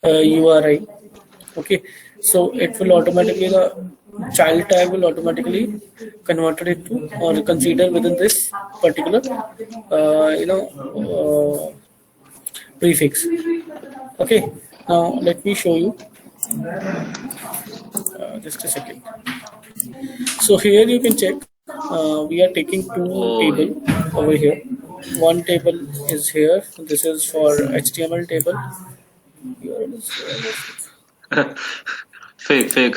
URI. Okay, so it will automatically, the child tag will automatically convert it to or consider within this particular prefix. Okay, now let me show you, just a second. So here you can check, we are taking two table over here. One table is here, this is for HTML table. Fake.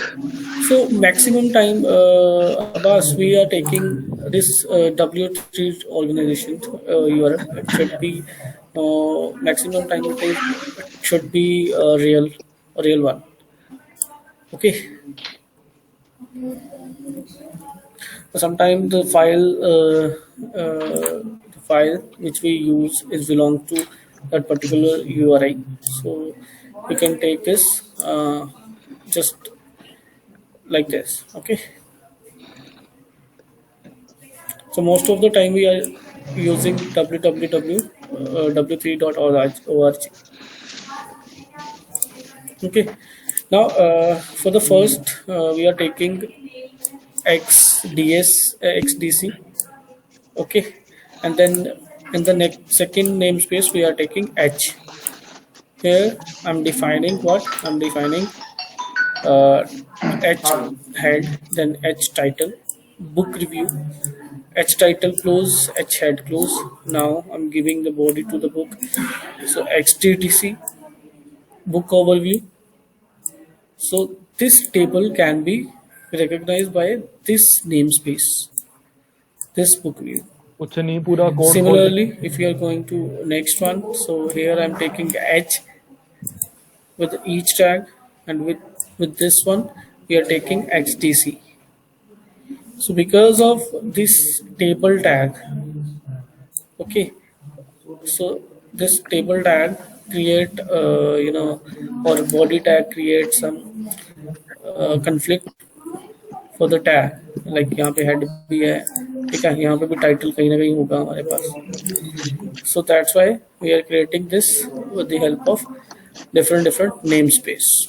So maximum time, Abbas, we are taking this W3 organization URL. It should be maximum time it should be a real one. Okay. Sometimes the file which we use is belong to that particular URI. So we can take this just like this. Okay. So most of the time we are using w3.org. Okay. Now for the first we are taking XDC. Okay, and then in the next second namespace we are taking H. Here I'm defining what? I'm defining H head, then H title, book review, H title close, H head close. Now I'm giving the body to the book. So XTTC, book overview. So this table can be recognized by this namespace, this book view. Similarly, if you are going to next one, so here I'm taking H with each tag, and with this one we are taking XDC. So because of this table tag, okay, so this table tag create or body tag create some conflict for the tag. Like यहाँ पे head भी है, ठीक है, यहाँ पे भी title कहीं ना कहीं होगा हमारे पास. So that's why we are creating this with the help of different namespace.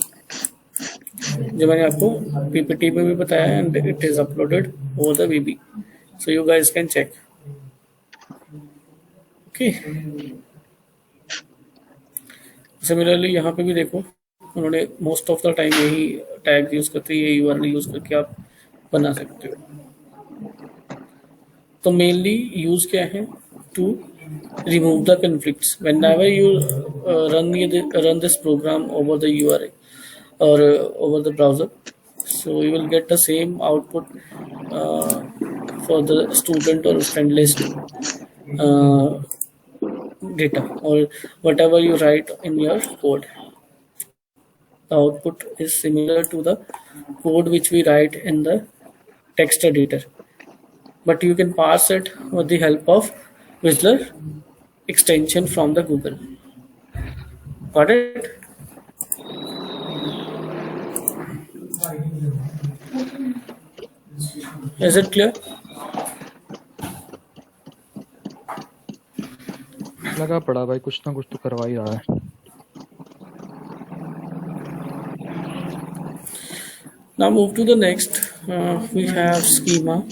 जो मैंने आपको PPT में भी बताया, and it is uploaded over the VB, so you guys can check. Okay. Similarly यहाँ पे भी देखो, उन्होंने most of the time यही tag use करते हैं, ये URL use करके आप बना सकते हो. तो मेनली यूज क्या है? To remove the conflicts whenever you run this program over the URI or over the browser. So you will get the same output for the student or friend list data or whatever you write in your code. The output is similar to the code which we write in the text editor, but you can parse it with the help of Whistler extension from the Google. Got it? Is it clear? लगा पड़ा भाई, कुछ ना कुछ तो करवा ही रहा है. Now move to the next. We have schema.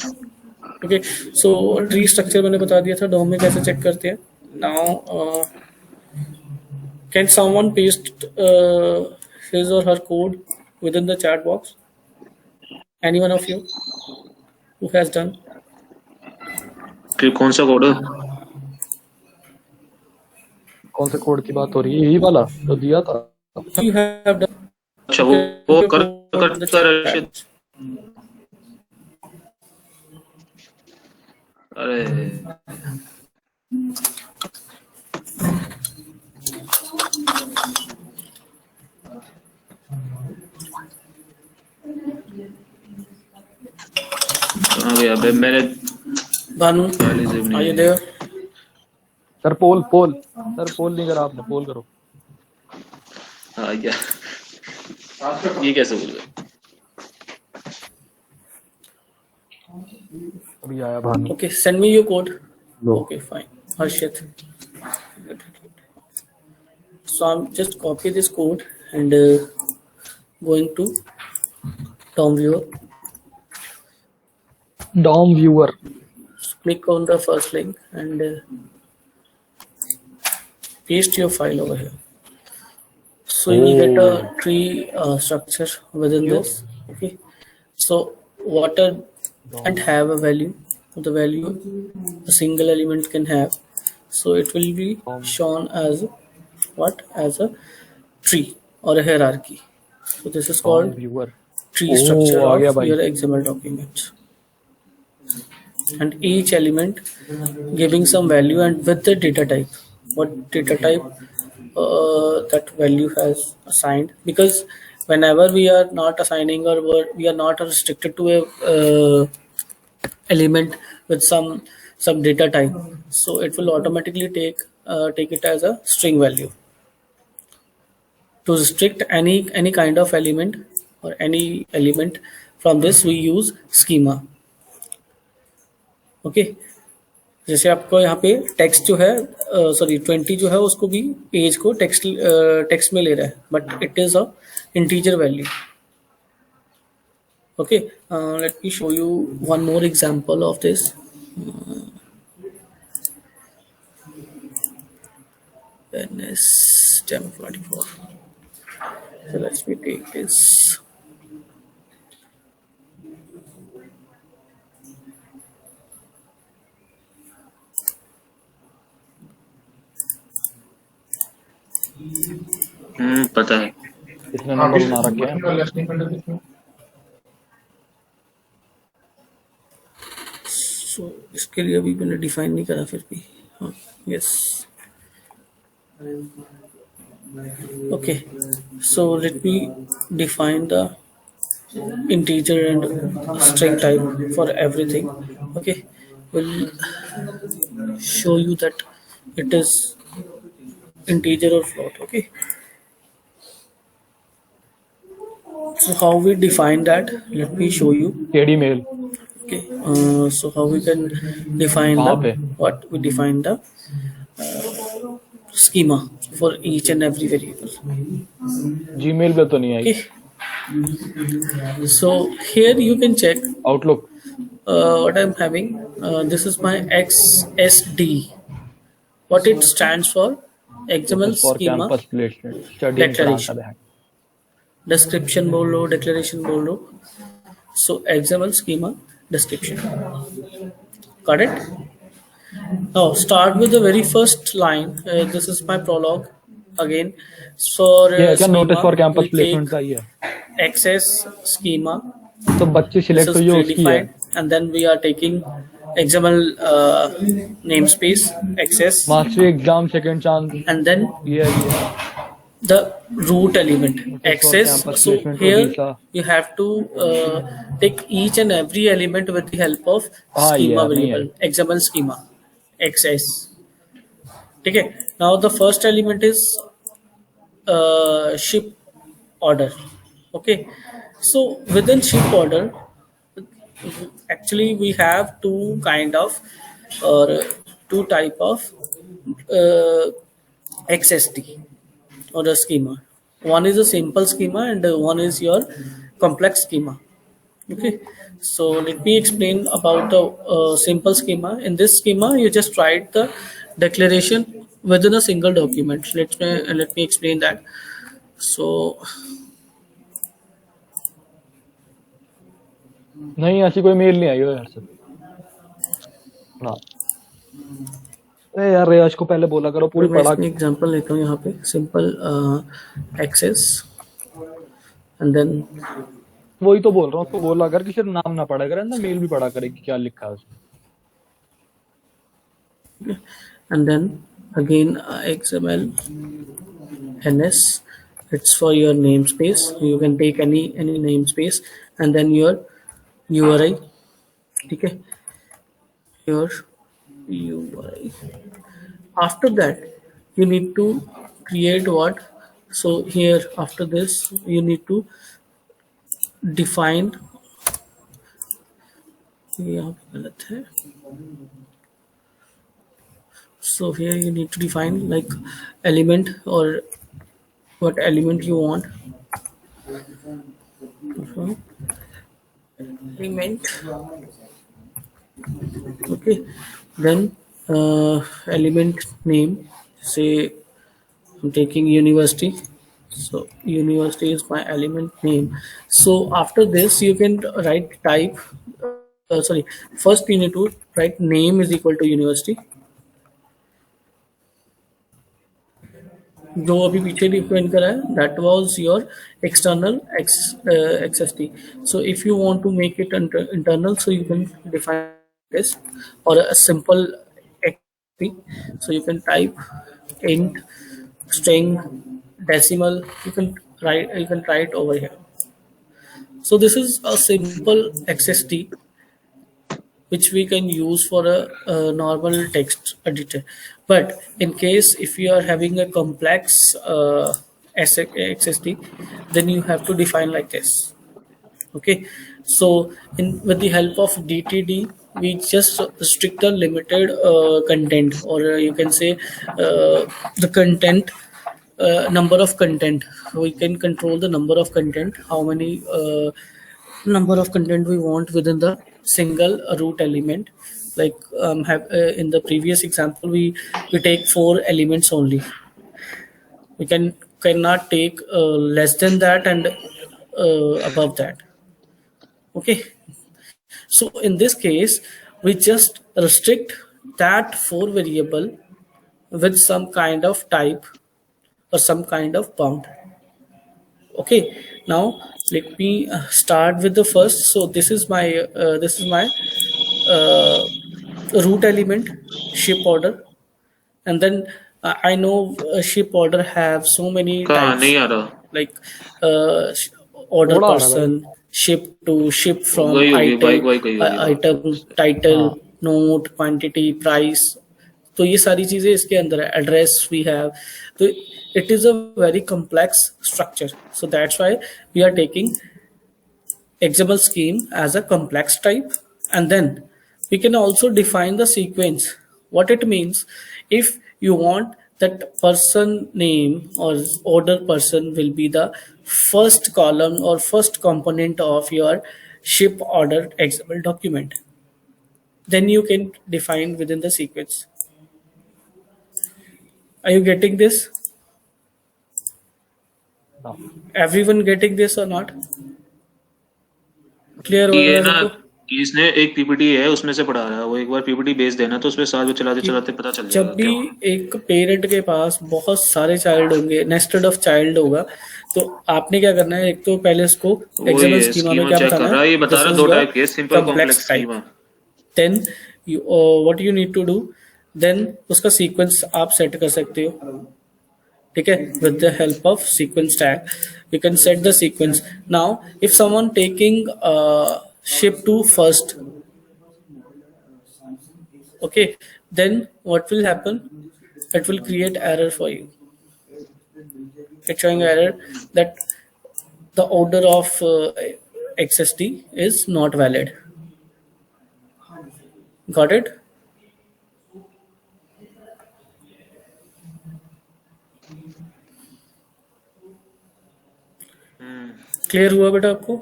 Okay, so tree structure मैंने बता दिया था. DOM में कैसे चेक करते हैं. Now can someone paste his or her code within the chat box? Any one of you who has done? कौन सा कोड? कौन से कोड की बात हो रही है? यही वाला तो दिया था. You have done. अच्छा वो कर अरे मैंने Bhanu, are you there? Sir poll नहीं करा आपने, पोल करो. हाँ ये कैसे बोल गए? अभी आया Bhanu. Okay, send me your code. No. Okay, fine. Harshit. So I'm just copy this code and going to DOM viewer. DOM viewer. So click on the first link and paste your file over here. So you will get a tree structure within this. Okay. So water and have a value. The value a single element can have. So it will be shown as what? As a tree or a hierarchy. So this is DOM called viewer. tree structure आ गया of भाई. your XML document. And each element giving some value and with the data type. What data type that value has assigned, because whenever we are not assigning or we are not restricted to a element with some data type, so it will automatically take it as a string value. To restrict any kind of element or any element from this, we use schema. Okay जैसे आपको यहाँ पे text जो है sorry 20 जो है उसको भी पेज को टेक्स्ट में ले रहा है, but it is a integer value. Okay let me show you one more example of this. Stem44. So let me take this. पता है. इसने नंबर बना रखे हैं. So इसके लिए अभी मैंने डिफाइन नहीं करा फिर भी. Yes okay, so let me define the integer and string type for everything. Okay, we'll show you that it is integer or float. Okay, so how we define that, let me show you. KD mail. Okay, so how we can define what we define the schema for each and every variable. Gmail पे तो नहीं आई. Okay. So here you can check Outlook. what I'm having. This is my XSD. What it stands for? XML For schema campus placement. Study declaration. Description बोल लो, declaration बोल लो. So XML schema description. Got it? Now start with the very first line. This is my prologue again. For क्या schema, notice for campus we placement take का ही है. access schema. तो बच्चे This select is हुई उसकी है. predefined, and then we are taking XML namespace access, mastery exam second chance. and then ये the root element access. campus So placement here visa. you have to take each and every element with the help of schema yeah, variable, XML schema access. Okay, now the first element is ship order. Okay, so within ship order, actually we have two kind of or two type of XSD or a schema. One is a simple schema and one is your complex schema. Okay, so let me explain about the simple schema. In this schema, you just write the declaration within a single document. Let me explain that. So नहीं ऐसी कोई mail नहीं आई हो यार sir. ना यार रेयाज को पहले बोला करो पूरी मैं पढ़ा. इसमें एग्जांपल लेता हूँ यहाँ पे. सिंपल एक्सेस एंड देन वही तो बोल रहा हूँ. उसको बोला कर कि सिर्फ नाम ना पढ़ा करे ना, मेल भी पढ़ा करे कि क्या लिखा है उसमें. and then again XML NS, it's for your namespace. You can take any namespace and then your URI. Okay, your URI. After that you need to create what? So here after this you need to define. यहाँ पे गलत है. So here you need to define like element or what element you want. Element. Okay, then element name, say I'm taking university, so university is my element name. So after this you can write type, sorry, first you need to write name is equal to university. जो अभी पीछे define करा है that was your external XST. So if you want to make it internal, so you can define this or a simple XST. So you can type int, string, decimal. You can write over here. So this is a simple XST which we can use for a normal text editor. But in case if you are having a complex XST, then you have to define like this. Okay, so with the help of DTD, we just restrict the limited content, or you can say the content, number of content. We can control the number of content, how many number of content we want within the single root element. Like in the previous example, we take 4 elements only. We cannot take less than that and above that. Okay, so in this case we just restrict that 4 variable with some kind of type or some kind of bound. Okay, now let me start with the first. So this is my root element, ship order, and then I know ship order have so many कहाँ types, नहीं आ रहा? like order थोड़ा आ रहा है person, ship to, ship from, वही होगी, item, वही कही होगी। item, title, हाँ note, quantity, price. तो ये सारी चीजें इसके अंदर है. Address we have. तो it is a very complex structure. So that's why we are taking XML scheme as a complex type, and then we can also define the sequence. What it means, if you want that person name or order person will be the first column or first component of your ship order XML document, then you can define within the sequence. Are you getting this? हाँ Everyone getting this or not? Clear हुआ ये है ना सबको? इसने एक PPT है उसमें से पढ़ा रहा है, वो एक बार पीपीटी भेज देना तो उसमें साथ में चलाते चलाते पता चल जब जाएगा भी क्या। एक पेरेंट के पास बहुत सारे चाइल्ड होंगे, नेस्टेड ऑफ चाइल्ड होगा, तो आपने क्या करना है, एक तो पहले इसको वही एक्सएमएल है, स्कीमा में स्कीमा क्या चेक बताना कर रहा है, ये है, बता दिस रहा है इज दो योर टाइप के, simple complex complex type. Schema. Then what you need to do, then उसका सीक्वेंस आप सेट कर सकते हो. ठीक है, with the help of sequence tag you can set the sequence. Now if someone taking ship to first, okay, then what will happen, it will create error for you. It's showing error that the order of XST is not valid. Got it? Clear हुआ बेटा आपको?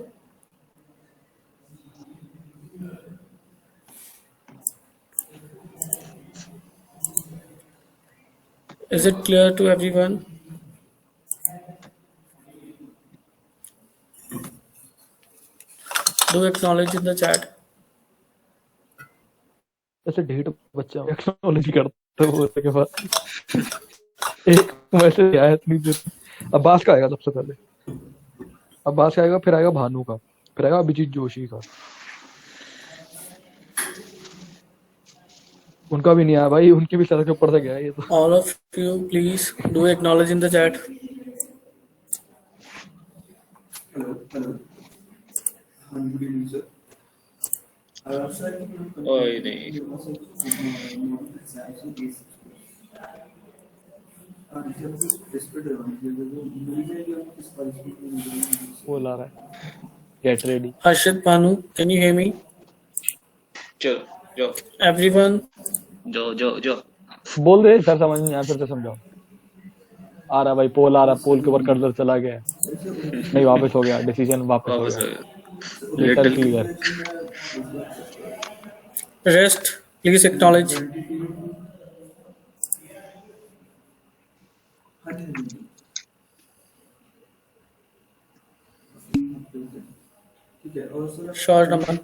Is it clear to everyone? Do acknowledge in the chat. ऐसे ढेर बच्चा acknowledge करता है वो के बाद एक मैसेज आया इतनी देर. अब्बास का आएगा सबसे पहले, अब्बास का आएगा, फिर आएगा भानु का, फिर आएगा अभिजीत जोशी का. उनका भी नहीं आया भाई, उनकी भी सर के ऊपर से गया ये तो. All of you, please do acknowledge in the chat. ओए नहीं, वो ला रहा है get ready. Harshit, Banu, can you hear me? चलो जाओ Everyone, जाओ जाओ जाओ। बोल दे सर समझ नहीं आया, फिर से समझाओ. आ रहा भाई, पोल आ रहा, पोल के ऊपर कर्सर चला गया, नहीं वापस हो गया, डिसीजन वापस हो वापस आ गया, गया। Letter little clear. Rest, please acknowledge. Short number.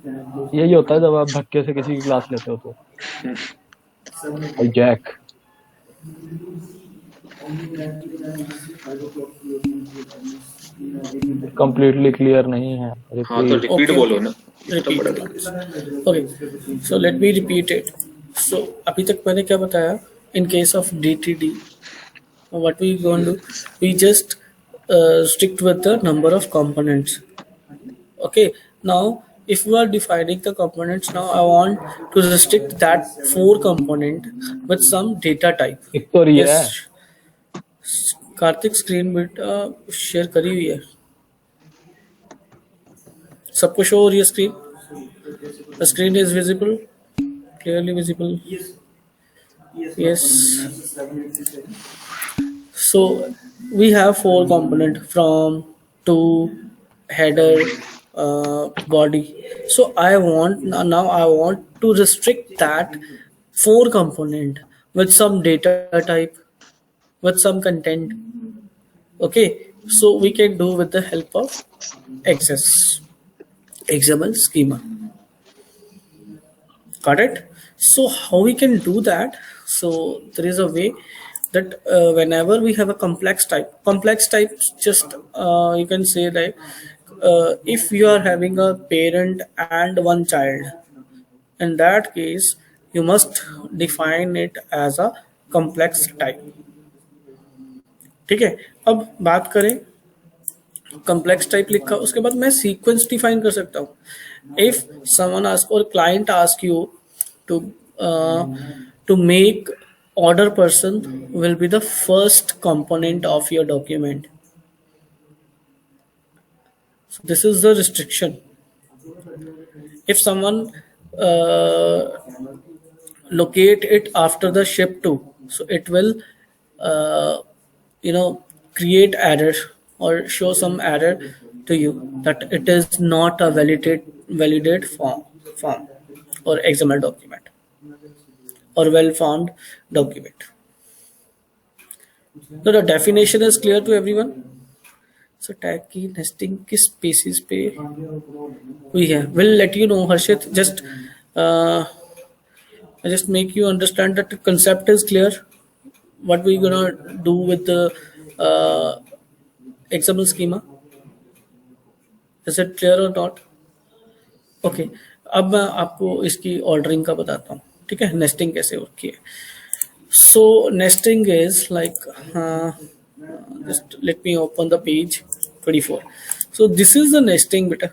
यही होता है जब आप धक्के से किसी की क्लास लेते हो तो। भाई जैक, कंप्लीटली क्लियर नहीं है, हाँ तो रिपीट। रिपीट Okay, बोलो okay. ना, इतना Repeat. बड़ा था। Okay, so let me repeat it. So अभी तक मैंने क्या बताया? In case of DTD, what we going to do? We just stick with the number of components. Okay, now if we are defining the components, now I want to restrict that 4 component with some data type. एक तो ये है, Yes, Kartik screen बेटा share करी हुई है, सबको show हो रही है screen? The screen is visible, clearly visible. Yes. So we have 4 component from to header, body. So I want now I want to restrict that 4 component with some data type, with some content. Okay, so we can do with the help of access XML schema. Got it? So how we can do that? So there is a way that whenever we have a complex type just you can say like if you are having a parent and one child, in that case you must define it as a complex type. ठीक है, अब बात करें complex type लिखा, उसके बाद मैं sequence define कर सकता हूँ. If someone ask or client ask you to make order person will be the first component of your document. So this is the restriction. If someone locate it after the ship to, so it will create error or show some error to you that it is not a validate form or XML document or well formed document. So the definition is clear to everyone. So tag की nesting किस basis पे हुई है? Will let you know, Harshit. Just I just make you understand that the concept is clear. What we gonna do with the XML schema? Is it clear or not? Okay. अब मैं आपको इसकी ordering का बताता हूँ. ठीक है, nesting कैसे होती है. So nesting is like just let me open the page 24. So this is the nesting beta.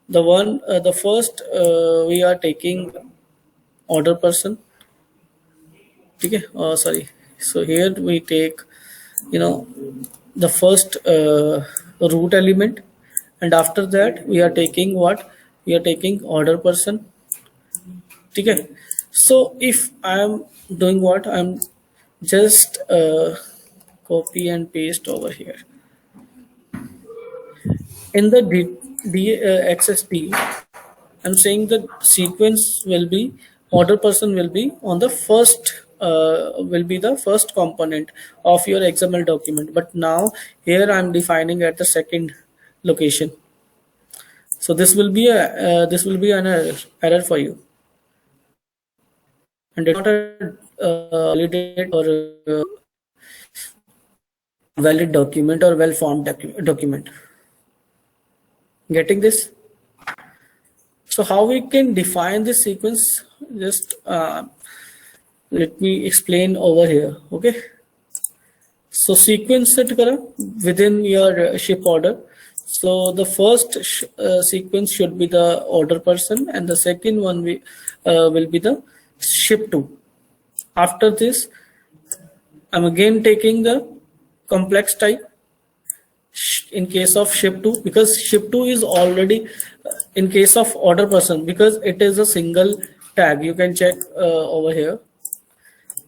The one the first we are taking order person. Okay, sorry. So here we take the first root element, and after that we are taking what? We are taking order person. Okay. So if I am doing what? I am just copy and paste over here. In the XSP, I'm saying the sequence will be order person will be on the first will be the first component of your XML document. But now here I'm defining at the second location. So this will be an error for you, and it's not a validate or valid document or well formed document. Getting this? So how we can define this sequence? Just let me explain over here. Okay. So sequence set kara within your ship order. So the first sequence should be the order person, and the second one will be the ship to. After this, I'm again taking the complex type in case of ship to, because ship to is already in case of order person, because it is a single tag. You can check over here.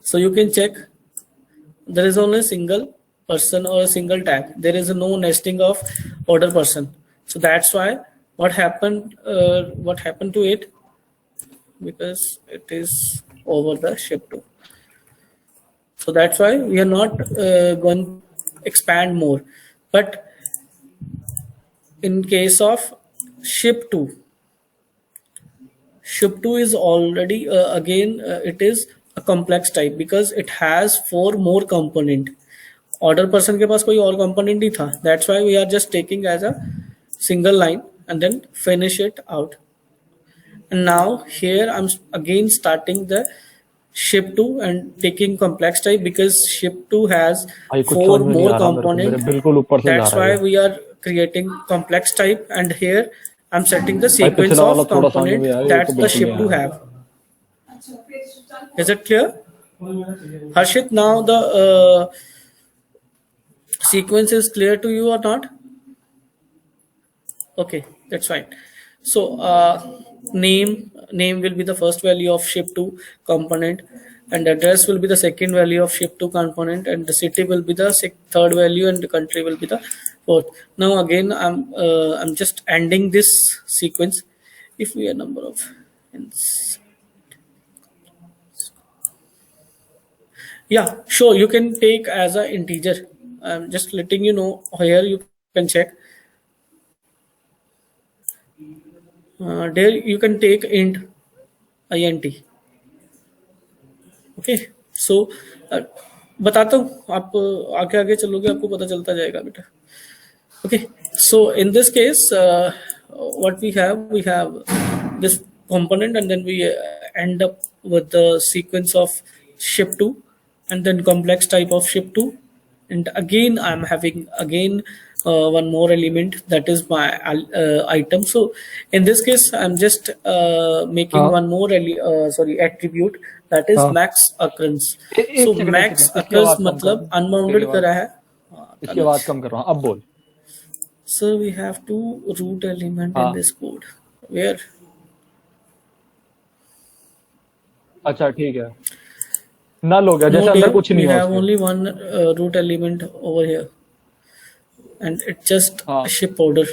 So you can check there is only single person or a single tag. There is no nesting of order person. So that's why what happened to it, because it is over the ship to. So that's why we are not going to expand more. But in case of ship to is already again it is a complex type because it has 4 more component. Order person के पास कोई और component नहीं था. That's why we are just taking as a single line and then finish it out. And now here I'm again starting the ship to and taking complex type because ship to has भाई कुछ 4 समझ में नहीं more आ रहा मेरे को, मेरे component. बिल्कुल ऊपर से जा That's रहा why है we are creating complex type, and here I'm setting the भाई sequence पिछला वाला of थोड़ा समझ में component आ रहा है, ये that तो the बिल्कुल ship नहीं to आ रहा have. Is it clear? Harshit, now the sequence is clear to you or not? Okay, that's fine. So name will be the first value of ship2 component, and address will be the second value of ship2 component, and the city will be the third value, and the country will be the fourth. Now again I'm just ending this sequence. If we are number of yeah, sure, you can take as a integer. I'm just letting you know. Here you can check. There you can take int okay. So बताता हूँ, आप आगे आगे चलोगे आपको पता चलता जाएगा बेटा. Okay, so in this case what we have this component, and then we end up with the sequence of ship2 and then complex type of ship2, and again I'm having again one more element, that is my item. So in this case I'm just making हाँ one more attribute, that is हाँ max occurrence. एक So second max इसकी occurrence आवाज कम कर मतलब तेरी unbounded आवाज करा है. इसकी आवाज कम कर रहा हूँ अब बोल So we have two root element in हाँ this code. Where? अच्छा ठीक है नल हो गया No जैसे अंदर dear, कुछ we नहीं है have उसके only one root element over here, and it's just हाँ a ship order.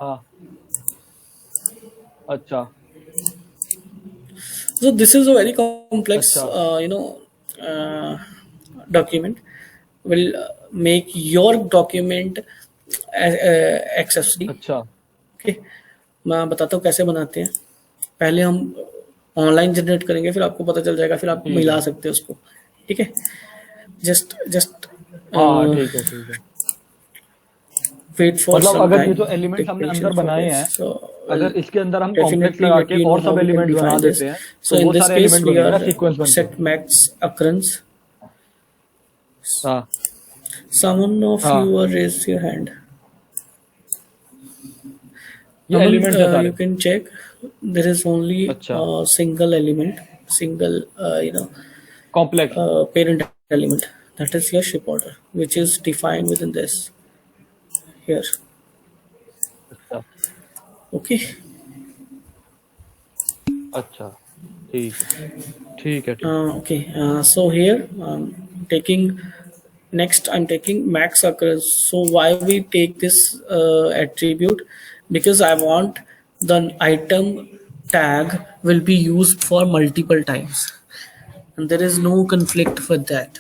हाँ अच्छा So this is a very complex, अच्छा document. Will make your document accessible. अच्छा Okay, मैं बताता हूँ कैसे बनाते हैं. पहले हम ऑनलाइन जनरेट करेंगे, फिर आपको पता चल जाएगा, फिर आप ठीक मिला है सकते हो उसको. ठीक है, जस्ट हाँ ठीक है wait for मतलब some अगर ये time. जो एलिमेंट्स Take हमने अंदर patient for बनाए this. हैं So अगर I'll इसके अंदर हम कॉम्प्लेक्स definitely लगा let के you और know how सब we can एलिमेंट्स बना define this. देते हैं So तो in वो this सारे case एलिमेंट we बनेंगे ना are सीक्वेंस बन के set max occurrence. हाँ Someone of हाँ you are raised your hand. ये Aman, एलिमेंट्स है you सारे can check. There is only अच्छा a single element, single complex parent element. That is your ship order, which is defined within this here. अच्छा Okay. अच्छा ठीक है ठीक है ठीक Okay. So here taking next I'm taking max occurrence. So why we take this attribute? Because I want the item tag will be used for multiple times, and there is no conflict with that.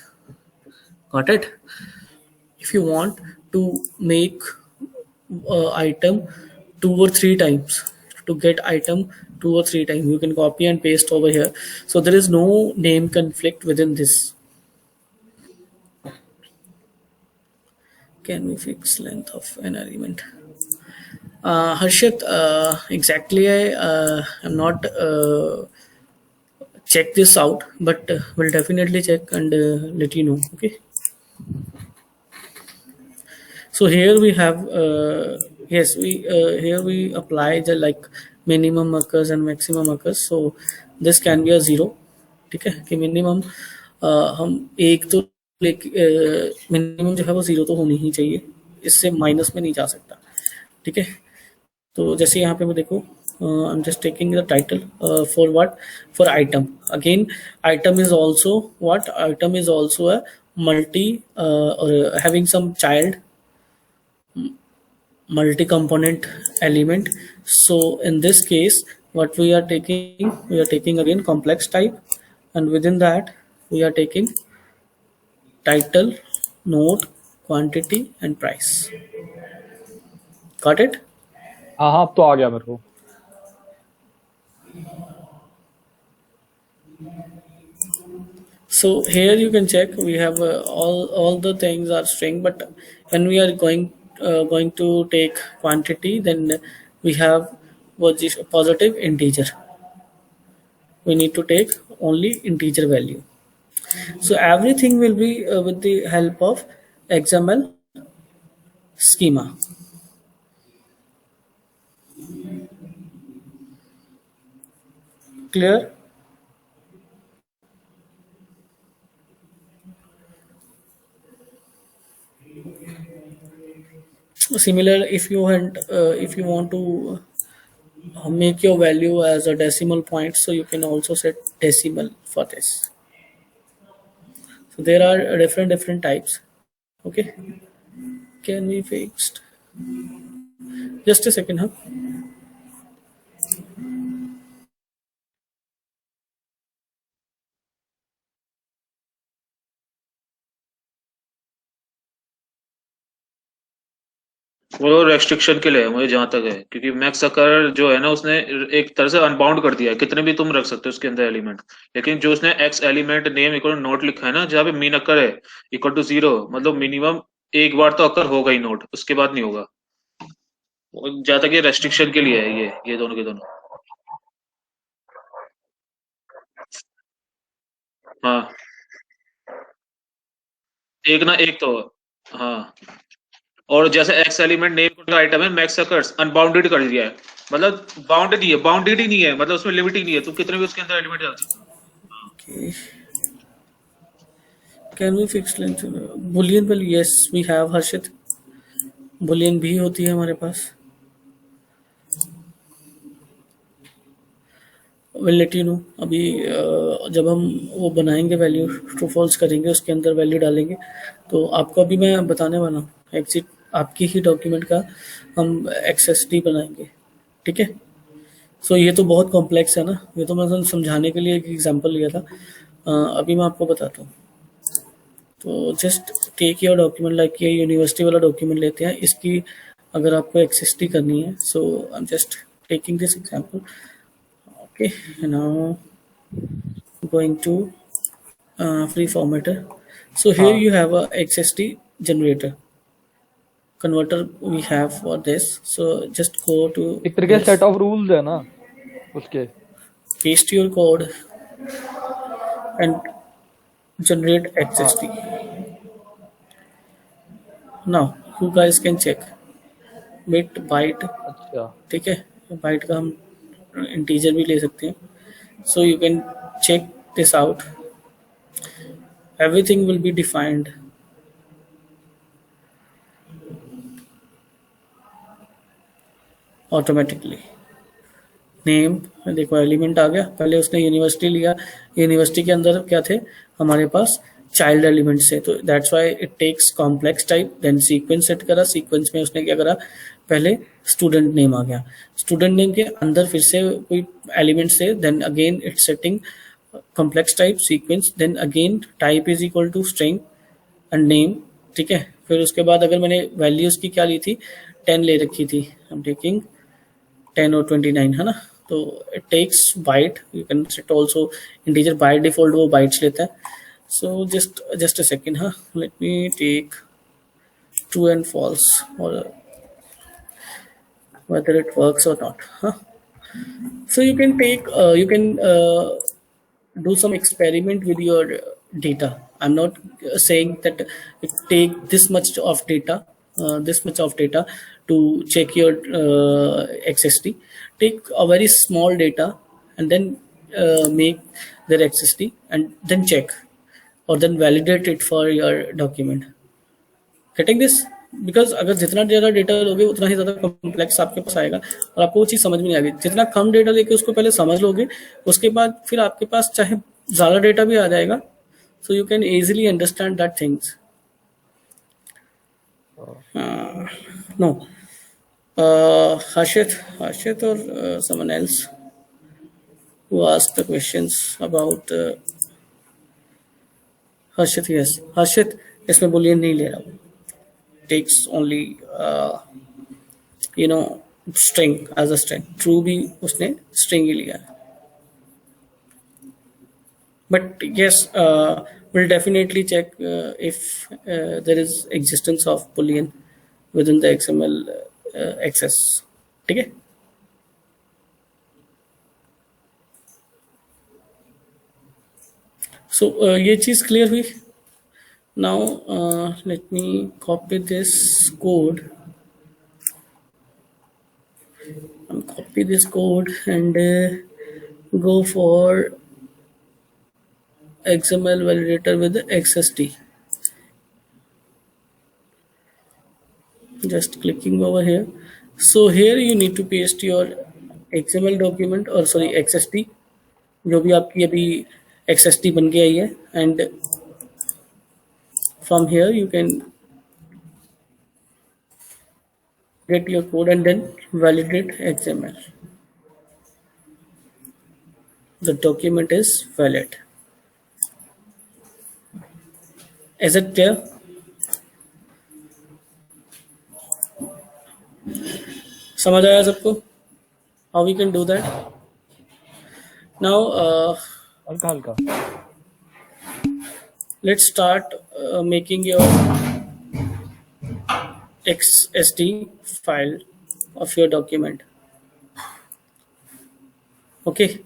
Got it? If you want to make item 2 or 3 times, to get item 2 or 3 times, you can copy and paste over here. So there is no name conflict within this. Can we fix length of an element? Harshit, exactly I'm not check this out, but we'll definitely check and let you know. Okay. So here we have yes, we here we apply the like minimum occurs and maximum occurs. So this can be a 0. ठीक है कि minimum हम एक तो minimum जो है वो 0 तो होनी ही चाहिए, इससे माइनस में नहीं जा सकता. ठीक है, तो जैसे यहाँ पे मैं देखो I'm just taking the title for what, for item. Again, item is also what, item is also a multi or having some child multi-component element. So in this case, what we are taking, we are taking again complex type, and within that we are taking title, note, quantity and price. Got it? हाँ हाँ, अब तो आ गया मेरे को. So here you can check, we have all the things are string, but when we are going to take quantity, then we have positive integer. We need to take only integer value. So everything will be with the help of XML schema. Clear? Similar, if you want to make your value as a decimal point, so you can also set decimal for this. So there are different types. Okay, can we fixed? Just a second, huh? वो restriction के लिए है मुझे जहां तक है, क्योंकि max अकर जो है ना उसने एक तरह से अनबाउंड कर दिया है, कितने भी तुम रख सकते हो उसके अंदर एलिमेंट, लेकिन जो उसने x element name equal note लिखा है ना, जहाँ पे मीन अकर है इक्वल टू 0, मतलब मिनिमम एक बार तो अकर होगा ही नोट, उसके बाद नहीं होगा. जहां तक ये रेस्ट्रिक्शन के लिए है, ये दोनों के दोनों. हाँ, एक ना एक तो. हाँ, और जैसे एक्स एलिमेंट नेम का आइटम है, मैक्स अकर्स अनबाउंडेड कर दिया है, मतलब बाउंडेड नहीं है, बाउंडेड ही नहीं है, मतलब उसमें लिमिट ही नहीं है, तुम कितने भी उसके अंदर एलिमेंट डाल सकते हो. Okay. Can we fix length? Boolean value, yes, we have Harshit. Boolean भी होती है हमारे पास. Will let you know. अभी जब हम वो बनाएंगे वैल्यू, ट्रू फॉल्स करेंगे, उसके अंदर वैल्यू डालेंगे, तो आपको अभी मैं बताने वाला हूँ. एग्जिट आपकी ही डॉक्यूमेंट का हम XSD बनाएंगे. ठीक है. सो ये तो बहुत कॉम्प्लेक्स है ना, ये तो मैं समझाने के लिए एक एग्जांपल लिया था. अभी मैं आपको बताता हूँ. तो just take your document, like ये यूनिवर्सिटी वाला डॉक्यूमेंट लेते हैं, इसकी अगर आपको XSD करनी है, so I am just taking this example. Okay, now going to free formatter. So here हाँ. you have a XSD generator converter we have for this. So just go to एक तरह के this, सेट ऑफ रूल्स है ना उसके. paste your code and generate हाँ. XSD. Now you guys can check bit byte. अच्छा. ठीक है, byte का हम integer भी ले सकते हैं. So you can check this out. Everything will be defined. Automatically. Name देखो एलिमेंट आ गया, पहले उसने यूनिवर्सिटी लिया, यूनिवर्सिटी के अंदर क्या थे हमारे पास चाइल्ड एलिमेंट्स है, तो that's why it takes complex type. Then sequence set करा, सीक्वेंस में उसने क्या करा, पहले स्टूडेंट नेम आ गया, स्टूडेंट नेम के अंदर फिर से कोई एलिमेंट्स थे, then again it's setting complex type sequence, then again type is equal to string and name. ठीक है. फिर उसके बाद अगर मैंने वैल्यूज की क्या ली थी, 10 ले रखी थी, आई एम टेकिंग 10 और 29 है ना, तो it takes byte. You can set also integer, by default वो बाइट्स लेता है. सो जस्ट अ सेकेंड, हाँ, let me take true and false और whether it works or not, huh? So you can take you can do some experiment with your data. I'm not saying that take this much of data to check your XSD. Take a very small data and then make their XSD and then check or then validate it for your document. Getting this? Because अगर जितना ज़्यादा data लोगे उतना ही ज़्यादा complex आपके पास आएगा और आपको वो चीज़ समझ में नहीं आएगी। जितना कम डेटा लेके उसको पहले समझ लोगे, उसके बाद फिर आपके पास चाहे ज़्यादा डेटा भी आ जाएगा, so you can easily understand that things. No, Harshit or someone else who asked the questions about Harshit. Yes, Harshit इसमें boolean नहीं ले रहा हूँ, takes only you know string as a string. True भी उसने string ही लिया है. But yes, we'll definitely check if there is existence of boolean within the XML access. ठीक है? So ये चीज़ clear हुई. Now let me copy this code. Copy this code and go for XML validator with the XST. Just clicking over here. So here you need to paste your XML document or sorry XST, जो भी आपकी अभी XST बन के आई है, and from here you can get your code and then validate XML. The document is valid. Is it clear? समझ आया सबको? How we can do that? Now हल्का हल्का let's start making your XST file of your document. Okay.